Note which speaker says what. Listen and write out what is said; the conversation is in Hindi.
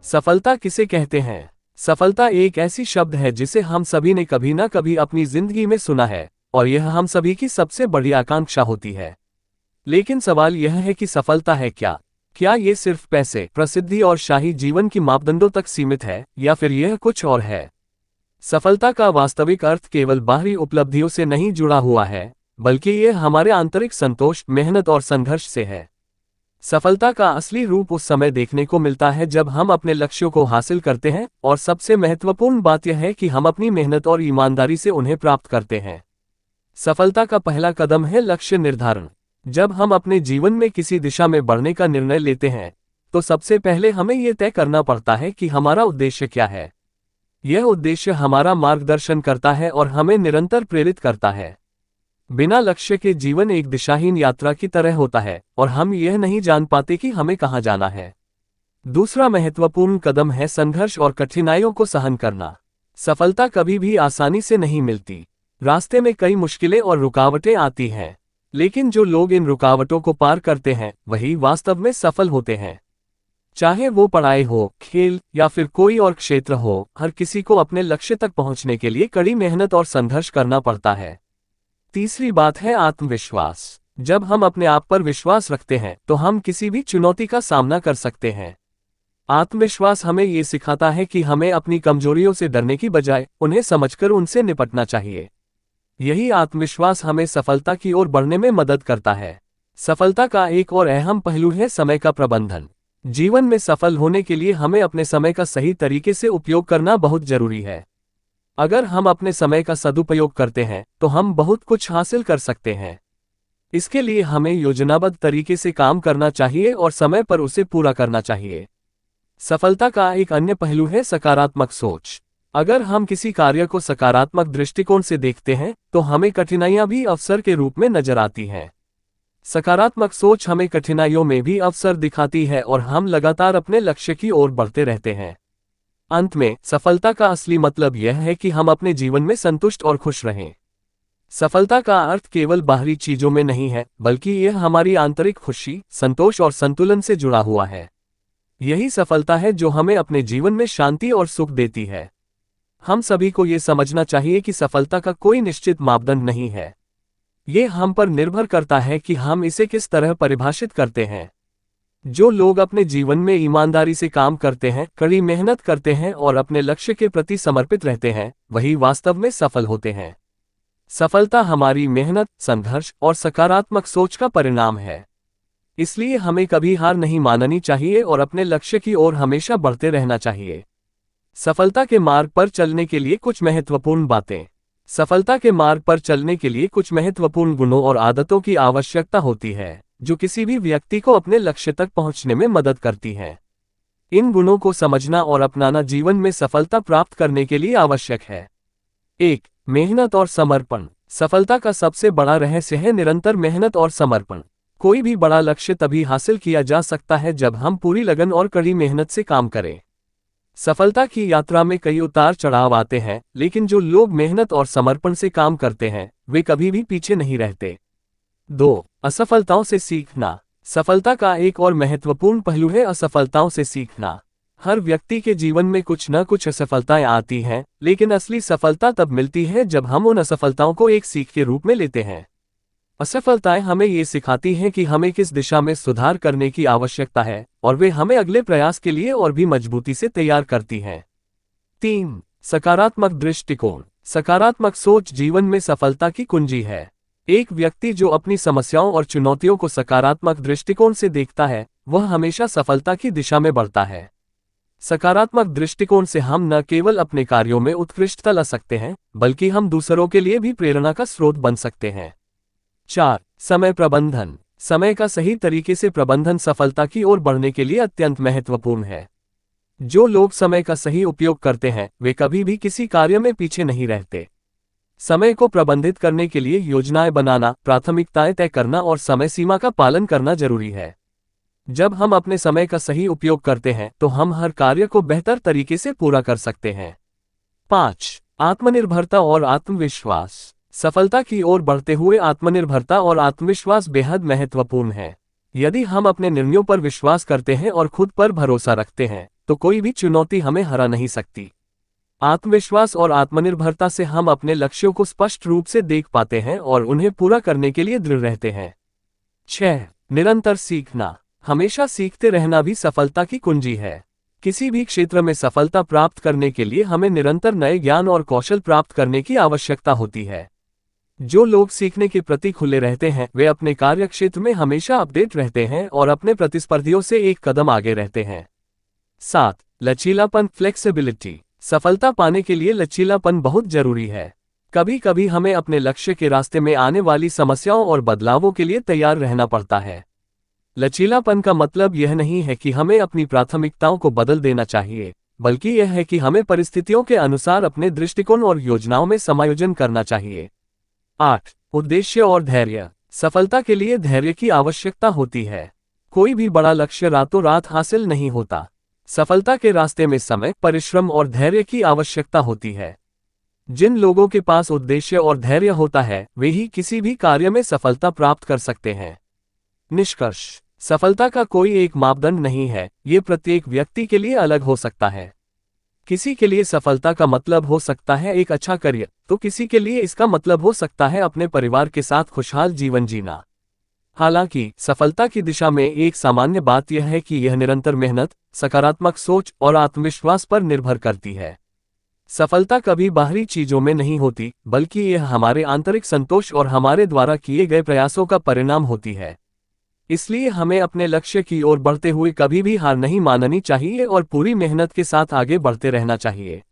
Speaker 1: सफलता किसे कहते हैं? सफलता एक ऐसी शब्द है जिसे हम सभी ने कभी ना कभी अपनी जिंदगी में सुना है, और यह हम सभी की सबसे बड़ी आकांक्षा होती है। लेकिन सवाल यह है कि सफलता है क्या? क्या ये सिर्फ पैसे, प्रसिद्धि और शाही जीवन की मापदंडों तक सीमित है, या फिर यह कुछ और है? सफलता का वास्तविक अर्थ केवल बाहरी उपलब्धियों से नहीं जुड़ा हुआ है, बल्कि यह हमारे आंतरिक संतोष, मेहनत और संघर्ष से है। सफलता का असली रूप उस समय देखने को मिलता है जब हम अपने लक्ष्यों को हासिल करते हैं, और सबसे महत्वपूर्ण बात यह है कि हम अपनी मेहनत और ईमानदारी से उन्हें प्राप्त करते हैं। सफलता का पहला कदम है लक्ष्य निर्धारण। जब हम अपने जीवन में किसी दिशा में बढ़ने का निर्णय लेते हैं, तो सबसे पहले हमें यह तय करना पड़ता है कि हमारा उद्देश्य क्या है। यह उद्देश्य हमारा मार्गदर्शन करता है और हमें निरंतर प्रेरित करता है। बिना लक्ष्य के जीवन एक दिशाहीन यात्रा की तरह होता है, और हम यह नहीं जान पाते कि हमें कहाँ जाना है। दूसरा महत्वपूर्ण कदम है संघर्ष और कठिनाइयों को सहन करना। सफलता कभी भी आसानी से नहीं मिलती। रास्ते में कई मुश्किलें और रुकावटें आती हैं, लेकिन जो लोग इन रुकावटों को पार करते हैं, वही वास्तव में सफल होते हैं। चाहे वो पढ़ाई हो, खेल या फिर कोई और क्षेत्र हो, हर किसी को अपने लक्ष्य तक पहुंचने के लिए कड़ी मेहनत और संघर्ष करना पड़ता है। तीसरी बात है आत्मविश्वास। जब हम अपने आप पर विश्वास रखते हैं, तो हम किसी भी चुनौती का सामना कर सकते हैं। आत्मविश्वास हमें ये सिखाता है कि हमें अपनी कमजोरियों से डरने की बजाय उन्हें समझकर उनसे निपटना चाहिए। यही आत्मविश्वास हमें सफलता की ओर बढ़ने में मदद करता है। सफलता का एक और अहम पहलू है समय का प्रबंधन। जीवन में सफल होने के लिए हमें अपने समय का सही तरीके से उपयोग करना बहुत जरूरी है। अगर हम अपने समय का सदुपयोग करते हैं, तो हम बहुत कुछ हासिल कर सकते हैं। इसके लिए हमें योजनाबद्ध तरीके से काम करना चाहिए और समय पर उसे पूरा करना चाहिए। सफलता का एक अन्य पहलू है सकारात्मक सोच। अगर हम किसी कार्य को सकारात्मक दृष्टिकोण से देखते हैं, तो हमें कठिनाइयां भी अवसर के रूप में नजर आती हैं। सकारात्मक सोच हमें कठिनाइयों में भी अवसर दिखाती है, और हम लगातार अपने लक्ष्य की ओर बढ़ते रहते हैं। अंत में, सफलता का असली मतलब यह है कि हम अपने जीवन में संतुष्ट और खुश रहें। सफलता का अर्थ केवल बाहरी चीजों में नहीं है, बल्कि यह हमारी आंतरिक खुशी, संतोष और संतुलन से जुड़ा हुआ है। यही सफलता है जो हमें अपने जीवन में शांति और सुख देती है। हम सभी को यह समझना चाहिए कि सफलता का कोई निश्चित मापदंड नहीं है। यह हम पर निर्भर करता है कि हम इसे किस तरह परिभाषित करते हैं। जो लोग अपने जीवन में ईमानदारी से काम करते हैं, कड़ी मेहनत करते हैं और अपने लक्ष्य के प्रति समर्पित रहते हैं, वही वास्तव में सफल होते हैं। सफलता हमारी मेहनत, संघर्ष और सकारात्मक सोच का परिणाम है। इसलिए हमें कभी हार नहीं माननी चाहिए और अपने लक्ष्य की ओर हमेशा बढ़ते रहना चाहिए। सफलता के मार्ग पर चलने के लिए कुछ महत्वपूर्ण बातें। सफलता के मार्ग पर चलने के लिए कुछ महत्वपूर्ण गुणों और आदतों की आवश्यकता होती है, जो किसी भी व्यक्ति को अपने लक्ष्य तक पहुंचने में मदद करती हैं। इन गुणों को समझना और अपनाना जीवन में सफलता प्राप्त करने के लिए आवश्यक है। 1. मेहनत और समर्पण। सफलता का सबसे बड़ा रहस्य है निरंतर मेहनत और समर्पण। कोई भी बड़ा लक्ष्य तभी हासिल किया जा सकता है जब हम पूरी लगन और कड़ी मेहनत से काम करें। सफलता की यात्रा में कई उतार चढ़ाव आते हैं, लेकिन जो लोग मेहनत और समर्पण से काम करते हैं, वे कभी भी पीछे नहीं रहते। 2. असफलताओं से सीखना। सफलता का एक और महत्वपूर्ण पहलू है असफलताओं से सीखना। हर व्यक्ति के जीवन में कुछ न कुछ असफलताएं आती हैं, लेकिन असली सफलता तब मिलती है जब हम उन असफलताओं को एक सीख के रूप में लेते हैं। असफलताएं हमें ये सिखाती हैं कि हमें किस दिशा में सुधार करने की आवश्यकता है, और वे हमें अगले प्रयास के लिए और भी मजबूती से तैयार करती हैं। 3. सकारात्मक दृष्टिकोण। सकारात्मक सोच जीवन में सफलता की कुंजी है। एक व्यक्ति जो अपनी समस्याओं और चुनौतियों को सकारात्मक दृष्टिकोण से देखता है, वह हमेशा सफलता की दिशा में बढ़ता है। सकारात्मक दृष्टिकोण से हम न केवल अपने कार्यों में उत्कृष्टता ला सकते हैं, बल्कि हम दूसरों के लिए भी प्रेरणा का स्रोत बन सकते हैं। 4. समय प्रबंधन। समय का सही तरीके से प्रबंधन सफलता की ओर बढ़ने के लिए अत्यंत महत्वपूर्ण है। जो लोग समय का सही उपयोग करते हैं, वे कभी भी किसी कार्य में पीछे नहीं रहते। समय को प्रबंधित करने के लिए योजनाएं बनाना, प्राथमिकताएं तय करना और समय सीमा का पालन करना जरूरी है। जब हम अपने समय का सही उपयोग करते हैं, तो हम हर कार्य को बेहतर तरीके से पूरा कर सकते हैं। 5. आत्मनिर्भरता और आत्मविश्वास। सफलता की ओर बढ़ते हुए आत्मनिर्भरता और आत्मविश्वास बेहद महत्वपूर्ण है। यदि हम अपने निर्णयों पर विश्वास करते हैं और खुद पर भरोसा रखते हैं, तो कोई भी चुनौती हमें हरा नहीं सकती। आत्मविश्वास और आत्मनिर्भरता से हम अपने लक्ष्यों को स्पष्ट रूप से देख पाते हैं और उन्हें पूरा करने के लिए दृढ़ रहते हैं। 6. निरंतर सीखना। हमेशा सीखते रहना भी सफलता की कुंजी है। किसी भी क्षेत्र में सफलता प्राप्त करने के लिए हमें निरंतर नए ज्ञान और कौशल प्राप्त करने की आवश्यकता होती है। जो लोग सीखने के प्रति खुले रहते हैं, वे अपने कार्यक्षेत्र में हमेशा अपडेट रहते हैं और अपने प्रतिस्पर्धियों से एक कदम आगे रहते हैं। 7. लचीलापन, फ्लेक्सिबिलिटी। सफलता पाने के लिए लचीलापन बहुत जरूरी है। कभी कभी हमें अपने लक्ष्य के रास्ते में आने वाली समस्याओं और बदलावों के लिए तैयार रहना पड़ता है। लचीलापन का मतलब यह नहीं है कि हमें अपनी प्राथमिकताओं को बदल देना चाहिए, बल्कि यह है कि हमें परिस्थितियों के अनुसार अपने दृष्टिकोण और योजनाओं में समायोजन करना चाहिए। 8. उद्देश्य और धैर्य। सफलता के लिए धैर्य की आवश्यकता होती है। कोई भी बड़ा लक्ष्य रातों रात हासिल नहीं होता। सफलता के रास्ते में समय, परिश्रम और धैर्य की आवश्यकता होती है। जिन लोगों के पास उद्देश्य और धैर्य होता है, वे ही किसी भी कार्य में सफलता प्राप्त कर सकते हैं। निष्कर्ष। सफलता का कोई एक मापदंड नहीं है, ये प्रत्येक व्यक्ति के लिए अलग हो सकता है। किसी के लिए सफलता का मतलब हो सकता है एक अच्छा करियर, तो किसी के लिए इसका मतलब हो सकता है अपने परिवार के साथ खुशहाल जीवन जीना। हालांकि सफलता की दिशा में एक सामान्य बात यह है कि यह निरंतर मेहनत, सकारात्मक सोच और आत्मविश्वास पर निर्भर करती है। सफलता कभी बाहरी चीजों में नहीं होती, बल्कि यह हमारे आंतरिक संतोष और हमारे द्वारा किए गए प्रयासों का परिणाम होती है। इसलिए हमें अपने लक्ष्य की ओर बढ़ते हुए कभी भी हार नहीं माननी चाहिए और पूरी मेहनत के साथ आगे बढ़ते रहना चाहिए।